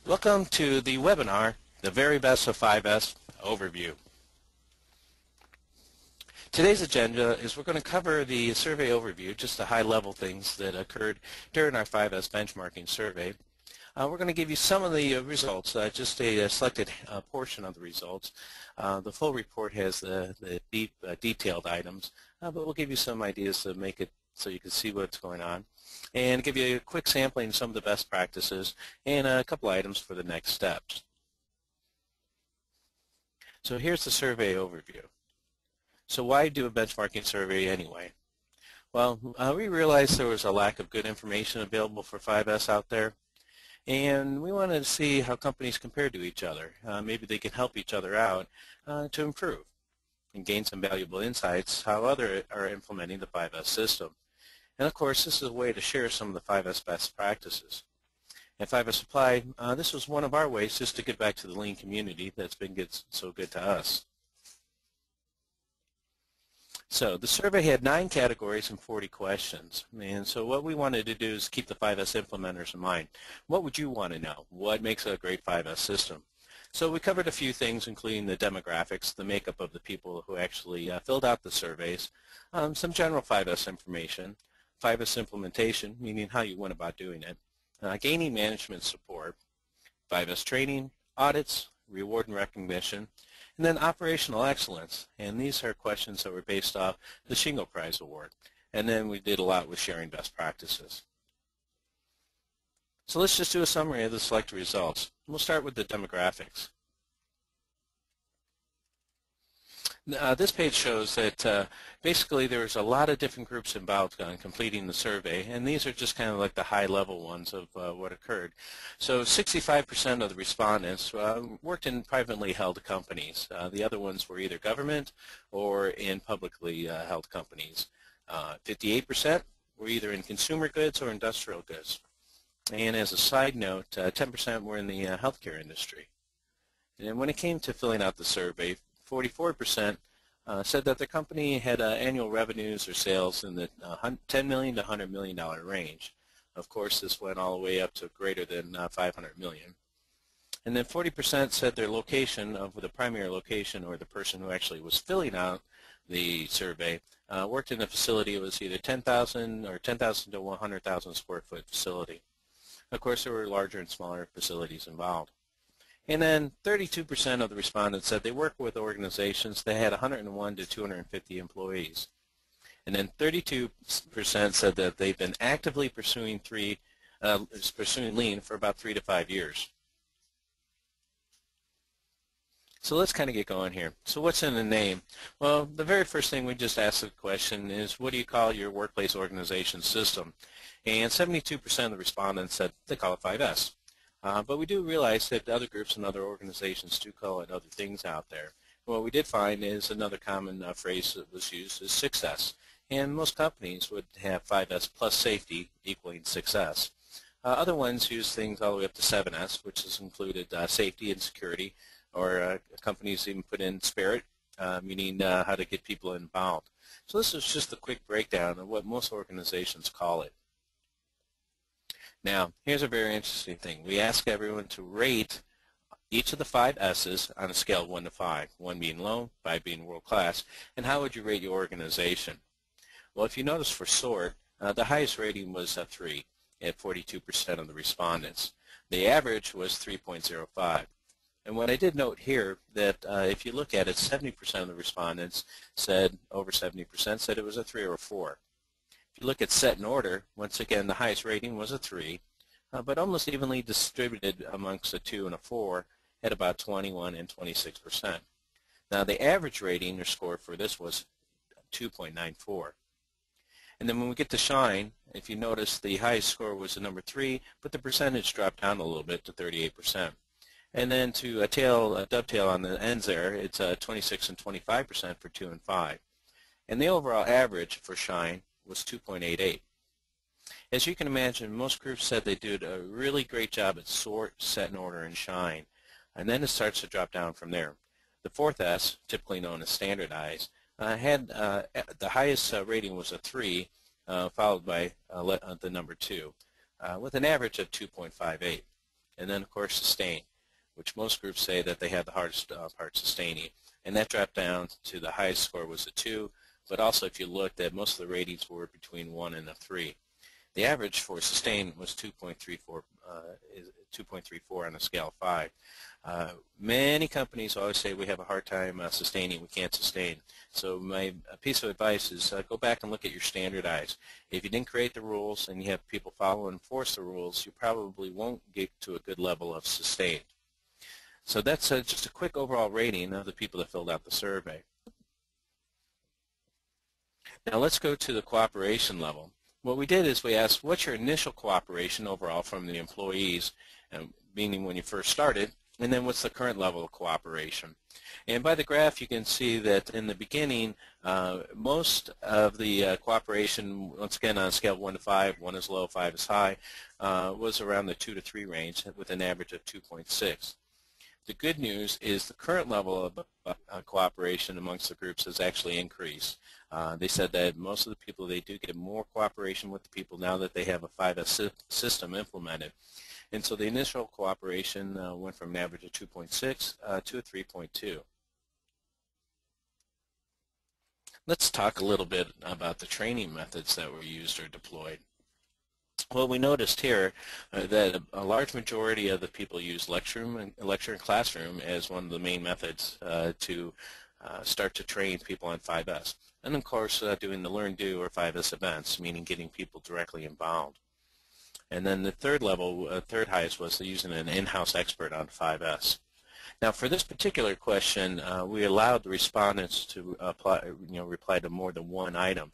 Welcome to the webinar, The Very Best of 5S Overview. Today's agenda is we're going to cover the survey overview, just the high-level things that occurred during our 5S benchmarking survey. We're going to give you some of the results, just a selected portion of the results. The full report has the deep, detailed items, but we'll give you some ideas to make it so you can see what's going on, and give you a quick sampling of some of the best practices and a couple items for the next steps. So here's the survey overview. So why do a benchmarking survey anyway? Well, we realized there was a lack of good information available for 5S out there, and we wanted to see how companies compared to each other. Maybe they can help each other out to improve and gain some valuable insights how others are implementing the 5S system. And of course, this is a way to share some of the 5S best practices. At 5S Supply, this was one of our ways just to give back to the lean community that's been so good to us. So the survey had 9 categories and 40 questions. And so what we wanted to do is keep the 5S implementers in mind. What would you want to know? What makes a great 5S system? So we covered a few things, including the demographics, the makeup of the people who actually filled out the surveys, some general 5S information, 5S implementation, meaning how you went about doing it, gaining management support, 5S training, audits, reward and recognition, and then operational excellence. And these are questions that were based off the Shingo Prize Award. And then we did a lot with sharing best practices. So let's just do a summary of the selected results. We'll start with the demographics. This page shows that basically there was a lot of different groups involved in completing the survey, and these are just kind of like the high-level ones of what occurred. So 65% of the respondents worked in privately held companies. The other ones were either government or in publicly held companies. 58% were either in consumer goods or industrial goods. And as a side note, 10% were in the healthcare industry. And when it came to filling out the survey, 44% said that their company had annual revenues or sales in the $10 million to $100 million range. Of course, this went all the way up to greater than $500 million. And then 40% said their location of the primary location, or the person who actually was filling out the survey, worked in a facility that was either 10,000 or 10,000 to 100,000 square foot facility. Of course, there were larger and smaller facilities involved. And then 32% of the respondents said they work with organizations that had 101 to 250 employees. And then 32% said that they've been actively pursuing lean for about 3 to 5 years. So let's kind of get going here. So what's in the name? Well, the very first thing we just asked the question is, what do you call your workplace organization system? And 72% of the respondents said they call it 5S. But we do realize that other groups and other organizations do call it other things out there. What we did find is another common phrase that was used is success. And most companies would have 5S plus safety equaling success. Other ones use things all the way up to 7S, which has included safety and security, or companies even put in spirit, meaning how to get people involved. So this is just a quick breakdown of what most organizations call it. Now, here's a very interesting thing. We ask everyone to rate each of the 5 S's on a scale of 1 to 5, 1 being low, 5 being world class, and how would you rate your organization? Well, if you notice for SORT, the highest rating was a 3 at 42% of the respondents. The average was 3.05. And what I did note here that if you look at it, 70% of the respondents said, over 70% said it was a 3 or a 4. If you look at set in order, once again, the highest rating was a 3, but almost evenly distributed amongst a 2 and a 4 at about 21 and 26%. Now, the average rating or score for this was 2.94. And then when we get to shine, if you notice, the highest score was the number 3, but the percentage dropped down a little bit to 38%. And then to dovetail on the ends there, it's 26 and 25% for 2 and 5. And the overall average for shine was 2.88. As you can imagine, most groups said they did a really great job at sort, set in order, and shine. And then it starts to drop down from there. The 4th S, typically known as standardize, had the highest rating was a 3, followed by the number 2, with an average of 2.58. and then of course sustain, which most groups say that they had the hardest part sustaining, and that dropped down to the highest score was a 2, but also if you looked at most of the ratings were between 1 and a 3. The average for sustain was 2.34 on a scale of 5. Many companies always say we have a hard time sustaining, we can't sustain. So my piece of advice is go back and look at your standardized. If you didn't create the rules and you have people follow and enforce the rules, you probably won't get to a good level of sustain. So that's just a quick overall rating of the people that filled out the survey. Now let's go to the cooperation level. What we did is we asked, what's your initial cooperation overall from the employees, meaning when you first started, and then what's the current level of cooperation? And by the graph you can see that in the beginning most of the cooperation, once again on a scale of 1 to 5, 1 is low, 5 is high, was around the 2 to 3 range with an average of 2.6. The good news is the current level of cooperation amongst the groups has actually increased. They said that most of the people, they do get more cooperation with the people now that they have a 5S system implemented. And so the initial cooperation went from an average of 2.6 to a 3.2. Let's talk a little bit about the training methods that were used or deployed. Well, we noticed here that a large majority of the people use lecture and classroom as one of the main methods to start to train people on 5S. And of course doing the learn, do, or 5S events, meaning getting people directly involved. And then the third level, third highest, was using an in-house expert on 5S. Now for this particular question, we allowed the respondents to reply to more than one item.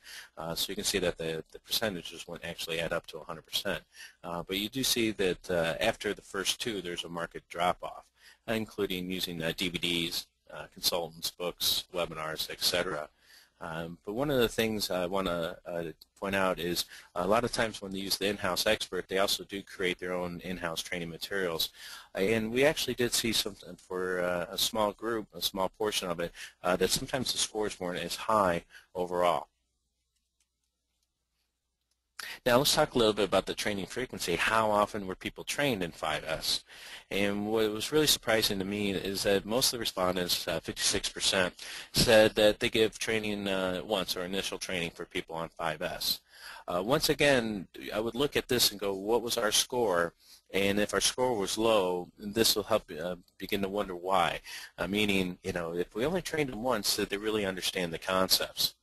So you can see that the percentages won't actually add up to 100%. But you do see that after the first 2, there's a marked drop-off, including using DVDs, consultants, books, webinars, etc. But one of the things I want to point out is a lot of times when they use the in-house expert, they also do create their own in-house training materials. And we actually did see something for a small group, a small portion of it, that sometimes the scores weren't as high overall. Now let's talk a little bit about the training frequency. How often were people trained in 5S? And what was really surprising to me is that most of the respondents, 56%, said that they give training once, or initial training for people on 5S. Once again, I would look at this and go, what was our score? And if our score was low, this will help begin to wonder why. Meaning, if we only trained them once, did they really understand the concepts?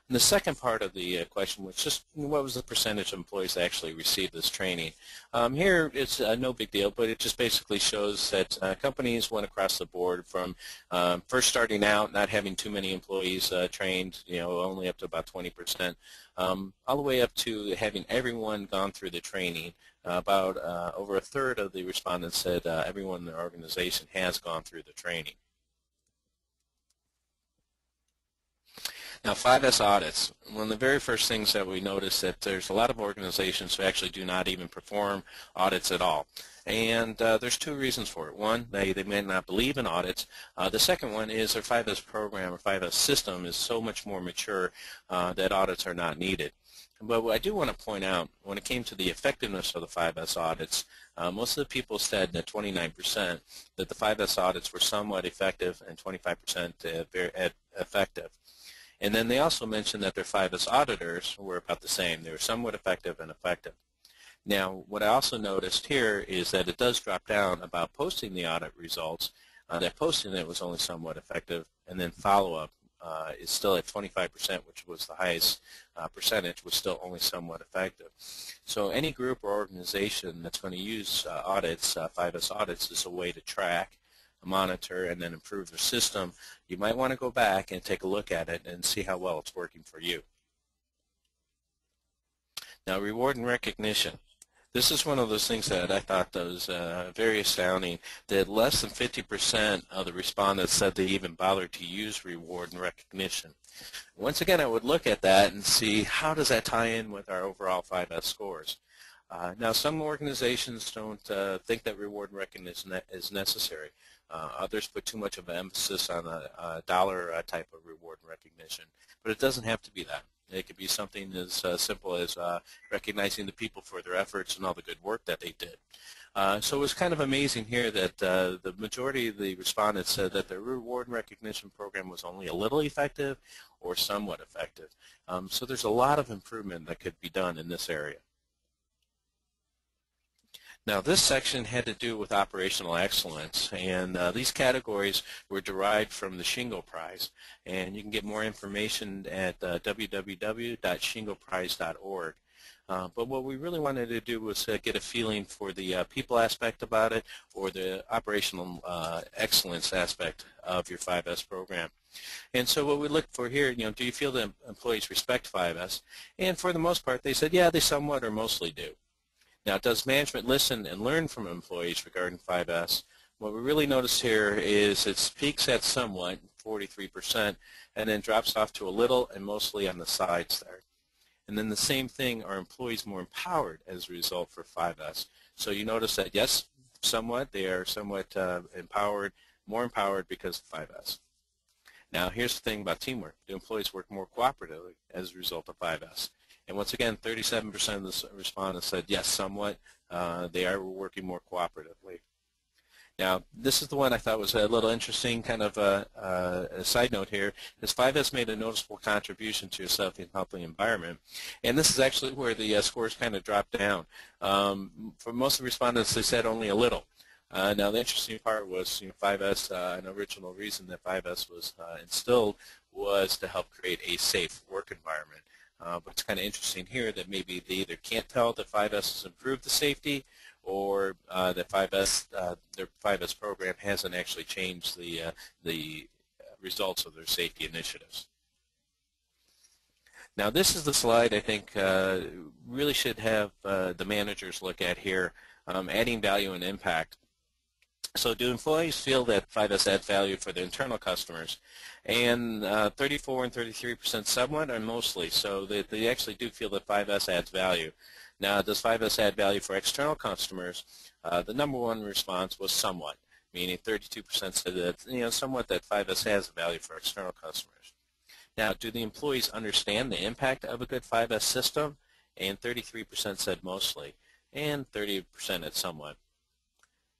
And the second part of the question was just what was the percentage of employees that actually received this training. Here it's no big deal, but it just basically shows that companies went across the board from first starting out, not having too many employees trained, only up to about 20%, all the way up to having everyone gone through the training. About over a third of the respondents said everyone in their organization has gone through the training. Now 5S audits, one of the very first things that we notice that there's a lot of organizations who actually do not even perform audits at all. And there's 2 reasons for it. One, they may not believe in audits. The second one is their 5S program or 5S system is so much more mature that audits are not needed. But what I do want to point out, when it came to the effectiveness of the 5S audits, most of the people said that 29% that the 5S audits were somewhat effective and 25% very effective. And then they also mentioned that their 5S auditors were about the same. They were somewhat effective and effective. Now, what I also noticed here is that it does drop down about posting the audit results. That posting it was only somewhat effective, and then follow-up is still at 25%, which was the highest percentage, was still only somewhat effective. So any group or organization that's going to use audits, 5S audits, is a way to track, monitor, and then improve their system. You might want to go back and take a look at it and see how well it's working for you. Now, reward and recognition. This is one of those things that I thought was very astounding, that less than 50% of the respondents said they even bothered to use reward and recognition. Once again, I would look at that and see how does that tie in with our overall 5S scores. Now, some organizations don't think that reward and recognition is necessary. Others put too much of an emphasis on a dollar type of reward and recognition, but it doesn't have to be that. It could be something as simple as recognizing the people for their efforts and all the good work that they did. So it was kind of amazing here that the majority of the respondents said that the reward and recognition program was only a little effective or somewhat effective. So there's a lot of improvement that could be done in this area. Now this section had to do with operational excellence, and these categories were derived from the Shingo Prize, and you can get more information at www.shingoprize.org. But what we really wanted to do was get a feeling for the people aspect about it, or the operational excellence aspect of your 5S program. And so what we looked for here, do you feel that employees respect 5S? And for the most part, they said, yeah, they somewhat or mostly do. Now, does management listen and learn from employees regarding 5S? What we really notice here is it peaks at somewhat, 43%, and then drops off to a little and mostly on the sides there. And then the same thing, are employees more empowered as a result for 5S? So you notice that, yes, somewhat, they are somewhat empowered, more empowered because of 5S. Now, here's the thing about teamwork. Do employees work more cooperatively as a result of 5S? And once again, 37% of the respondents said, yes, somewhat. They are working more cooperatively. Now, this is the one I thought was a little interesting, kind of a side note here, is 5S made a noticeable contribution to a healthy environment. And this is actually where the scores kind of dropped down. For most of the respondents, they said only a little. Now, the interesting part was, 5S, an original reason that 5S was instilled was to help create a safe work environment. But it's kind of interesting here that maybe they either can't tell that 5S has improved the safety, or that 5S, their 5S program hasn't actually changed the results of their safety initiatives. Now this is the slide I think really should have the managers look at here, adding value and impact. So do employees feel that 5S adds value for the internal customers? And 34 and 33% somewhat or mostly, so they actually do feel that 5S adds value. Now, does 5S add value for external customers? The number one response was somewhat, meaning 32% said that, somewhat that 5S has value for external customers. Now, do the employees understand the impact of a good 5S system? And 33% said mostly, and 30% at somewhat.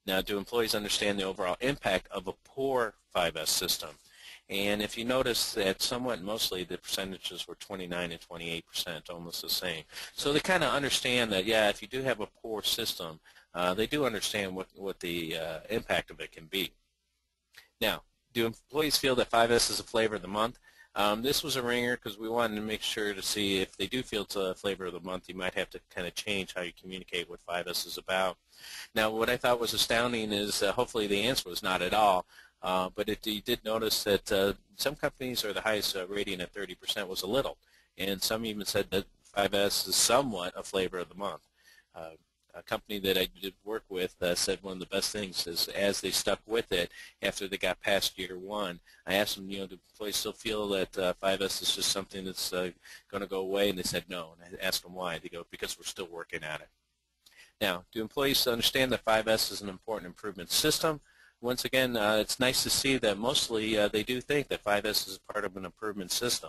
Now, do employees understand the overall impact of a poor 5S system? And if you notice that somewhat mostly the percentages were 29 and 28%, almost the same. So they kind of understand that, yeah, if you do have a poor system, they do understand what the impact of it can be. Now, do employees feel that 5S is a flavor of the month? This was a ringer because we wanted to make sure to see if they do feel it's a flavor of the month, you might have to kind of change how you communicate what 5S is about. Now, what I thought was astounding is hopefully the answer was not at all, but you did notice that some companies are the highest rating at 30% was a little, and some even said that 5S is somewhat a flavor of the month. A company that I did work with said one of the best things is as they stuck with it after they got past year one, I asked them, do employees still feel that 5S is just something that's going to go away? And they said no. And I asked them why. They go, because we're still working at it. Now, do employees understand that 5S is an important improvement system? Once again, it's nice to see that mostly they do think that 5S is part of an improvement system.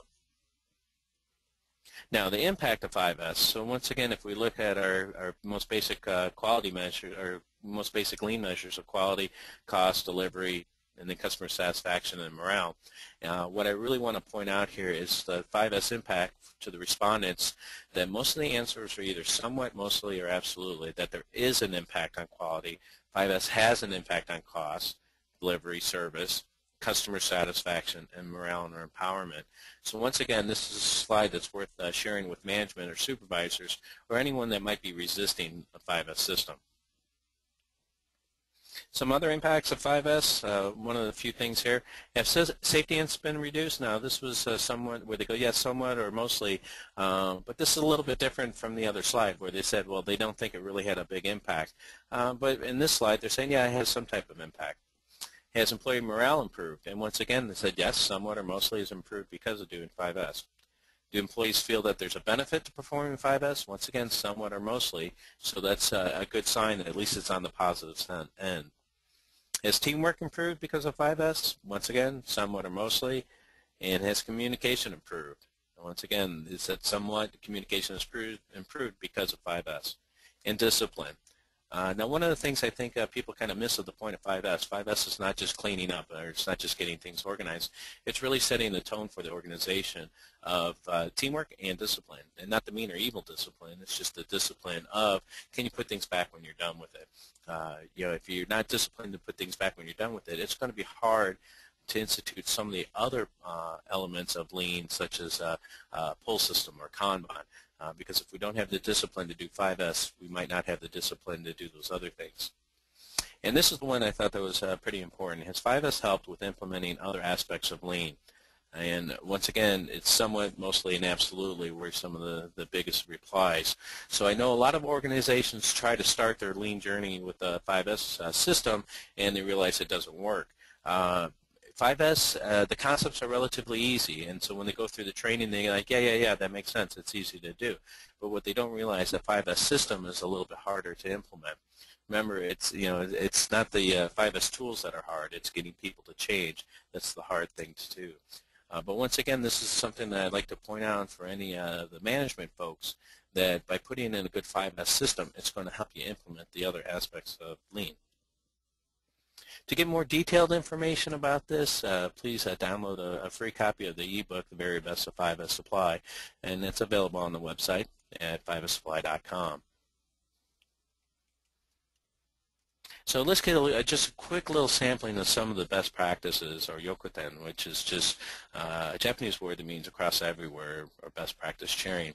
Now, the impact of 5S, so once again, if we look at our most basic quality measure, or most basic lean measures of quality, cost, delivery, and then customer satisfaction and morale, what I really want to point out here is the 5S impact to the respondents, that most of the answers are either somewhat, mostly, or absolutely, that there is an impact on quality. 5S has an impact on cost, delivery, service, customer satisfaction, and morale and empowerment. So once again, this is a slide that's worth sharing with management or supervisors or anyone that might be resisting a 5S system. Some other impacts of 5S, one of the few things here, have safety incidents been reduced? Now this was somewhat where they go, yes, somewhat or mostly, but this is a little bit different from the other slide where they said, well, they don't think it really had a big impact. But in this slide, they're saying, yeah, it has some type of impact. Has employee morale improved? And once again, they said yes, somewhat or mostly has improved because of doing 5S. Do employees feel that there's a benefit to performing 5S? Once again, somewhat or mostly. So that's a good sign that at least it's on the positive end. Has teamwork improved because of 5S? Once again, somewhat or mostly. And has communication improved? And once again, it's that somewhat communication is improved because of 5S. And discipline. Now, one of the things I think people kind of miss at the point of 5S, 5S is not just cleaning up, or it's not just getting things organized. It's really setting the tone for the organization of teamwork and discipline, and not the mean or evil discipline. It's just the discipline of, can you put things back when you're done with it? If you're not disciplined to put things back when you're done with it, it's going to be hard to institute some of the other elements of lean, such as pull system or Kanban. Because if we don't have the discipline to do 5S, we might not have the discipline to do those other things. And this is the one I thought that was pretty important. Has 5S helped with implementing other aspects of lean? And once again, it's somewhat, mostly, and absolutely were some of the biggest replies. So I know a lot of organizations try to start their lean journey with the 5S system, and they realize it doesn't work. 5S, the concepts are relatively easy, and so when they go through the training, they're like, yeah, that makes sense. It's easy to do. But what they don't realize, the 5S system is a little bit harder to implement. Remember, it's not the 5S tools that are hard. It's getting people to change. That's the hard thing to do. But once again, this is something that I'd like to point out for any the management folks, that by putting in a good 5S system, it's going to help you implement the other aspects of lean. To get more detailed information about this, please download a free copy of the ebook, The Very Best of 5S Supply, and it's available on the website at 5ssupply.com. So let's get just a quick little sampling of some of the best practices, or yokuten, which is just a Japanese word that means across everywhere, or best practice sharing.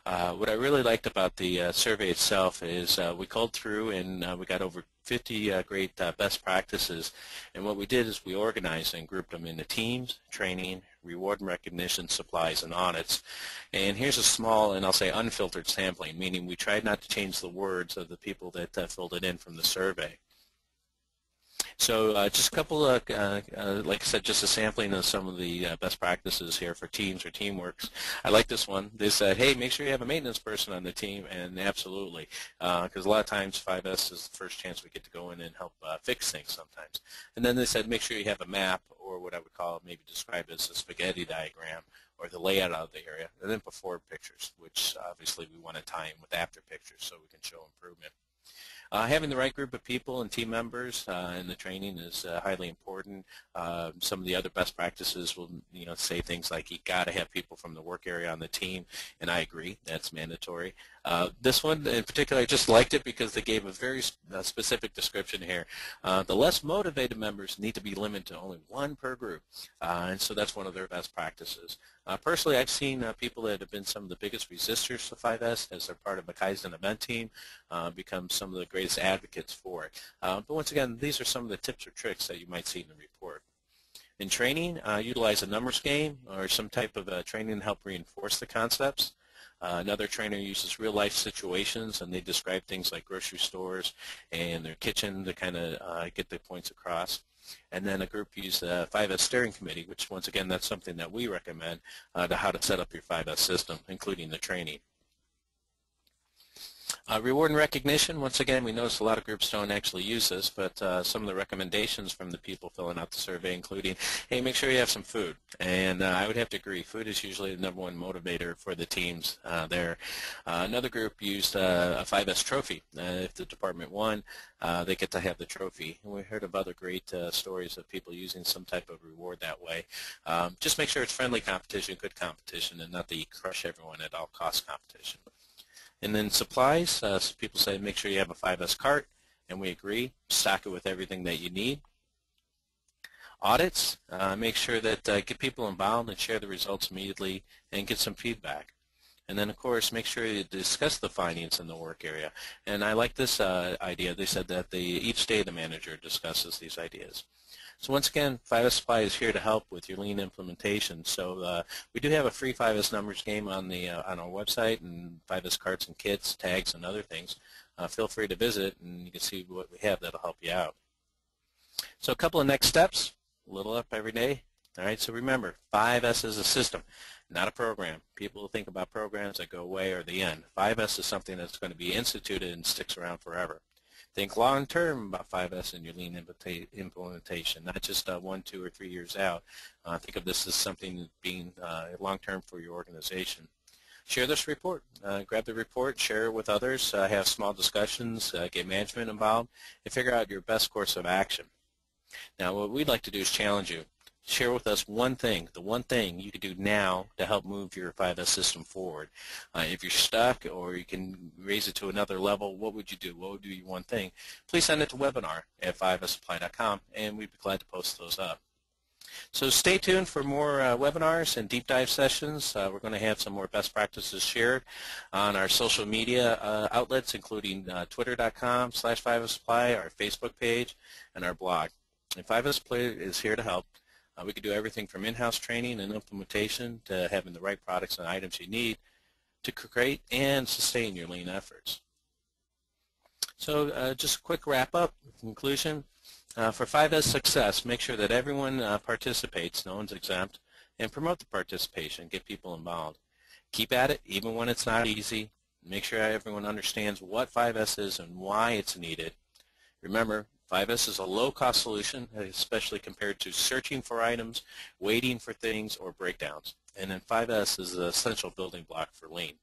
What I really liked about the survey itself is we culled through and we got over 50 great best practices, and what we did is we organized and grouped them into teams, training, reward and recognition, supplies, and audits. And here's a small, and I'll say unfiltered sampling, meaning we tried not to change the words of the people that filled it in from the survey. So just a couple of, like I said, just a sampling of some of the best practices here for teams or teamworks. I like this one. They said, hey, make sure you have a maintenance person on the team, and absolutely, because a lot of times 5S is the first chance we get to go in and help fix things sometimes. And then they said, make sure you have a map, or what I would call, maybe describe as a spaghetti diagram, or the layout of the area, and then before pictures, which obviously we want to tie in with after pictures so we can show improvement. Having the right group of people and team members in the training is highly important. Some of the other best practices will, say things like you got to have people from the work area on the team, and I agree, that's mandatory. This one in particular, I just liked it because they gave a very specific description here. The less motivated members need to be limited to only one per group, and so that's one of their best practices. Personally, I've seen people that have been some of the biggest resistors to 5S as they're part of a Kaizen event team become some of the greatest advocates for it. But once again, these are some of the tips or tricks that you might see in the report. In training, utilize a numbers game or some type of training to help reinforce the concepts. Another trainer uses real-life situations, and they describe things like grocery stores and their kitchen to kind of get the points across. And then a group used the 5S steering committee, which once again, that's something that we recommend to how to set up your 5S system, including the training. Reward and recognition, once again, we notice a lot of groups don't actually use this, but some of the recommendations from the people filling out the survey, including, hey, make sure you have some food. And I would have to agree, food is usually the #1 motivator for the teams there. Another group used a 5S trophy. If the department won, they get to have the trophy. And we heard of other great stories of people using some type of reward that way. Just make sure it's friendly competition, good competition, and not the crush everyone at all cost competition. And then supplies, so people say make sure you have a 5S cart, and we agree, stock it with everything that you need. Audits, make sure that get people involved and share the results immediately and get some feedback. And then, of course, make sure you discuss the findings in the work area. And I like this idea. They said that each day the manager discusses these ideas. So once again, 5S Supply is here to help with your lean implementation. So we do have a free 5S numbers game on our website, and 5S carts and kits, tags, and other things. Feel free to visit, and you can see what we have that'll help you out. So a couple of next steps, a little up every day. All right, so remember, 5S is a system, not a program. People think about programs that go away or the end. 5S is something that's going to be instituted and sticks around forever. Think long term about 5S in your lean implementation, not just 1, 2, or 3 years out. Think of this as something being long term for your organization. Share this report. Grab the report, share it with others, have small discussions, get management involved, and figure out your best course of action. Now, what we'd like to do is challenge you. Share with us one thing, the one thing you could do now to help move your 5S system forward. If you're stuck or you can raise it to another level, what would you do? What would be your one thing? Please send it to webinar@5ssupply.com, and we'd be glad to post those up. So stay tuned for more webinars and deep dive sessions. We're going to have some more best practices shared on our social media outlets, including twitter.com/5ssupply, our Facebook page, and our blog. And 5S Supply is here to help. We can do everything from in-house training and implementation to having the right products and items you need to create and sustain your lean efforts. So just a quick wrap-up, conclusion. For 5S success, make sure that everyone participates, no one's exempt, and promote the participation, get people involved. Keep at it even when it's not easy. Make sure everyone understands what 5S is and why it's needed. Remember, 5S is a low-cost solution, especially compared to searching for items, waiting for things, or breakdowns. And then 5S is an essential building block for lean.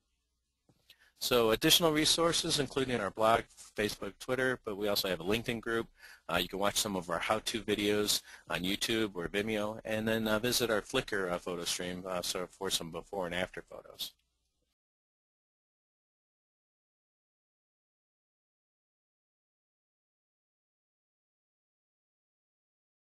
So additional resources, including our blog, Facebook, Twitter, but we also have a LinkedIn group. You can watch some of our how-to videos on YouTube or Vimeo, and then visit our Flickr photo stream for some before and after photos.